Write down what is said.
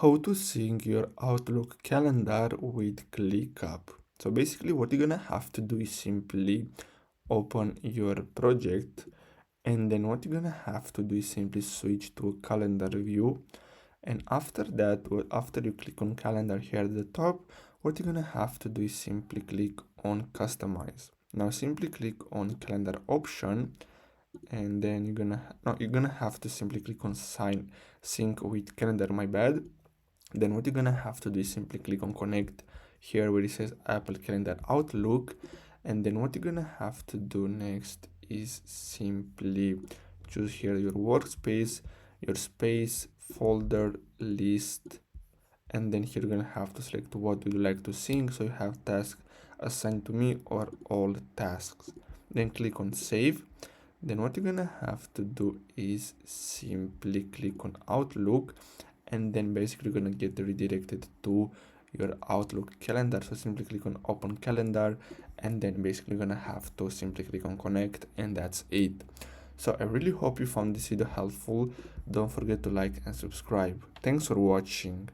how to sync your Outlook calendar with ClickUp. So basically what you're gonna have to do is simply open your project, and then what you're gonna have to do is simply switch to a calendar view. And after that, after you click on calendar here at the top, what you're gonna have to do is simply click on customize. Now simply click on calendar option, and then you're gonna have to simply click on sync with calendar, my bad. Then what you're gonna have to do is simply click on connect here where it says Apple Calendar Outlook. And then what you're gonna have to do next is simply choose here your workspace, your space, folder, list, and then here you're gonna have to select what would you like to sync. So you have tasks assigned to me or all tasks. Then click on save. Then what you're gonna have to do is simply click on Outlook, and then basically you're gonna get redirected to your Outlook calendar. So simply click on open calendar, and then basically you're gonna have to simply click on connect, and that's it. So I really hope you found this video helpful. Don't forget to like and subscribe. Thanks for watching.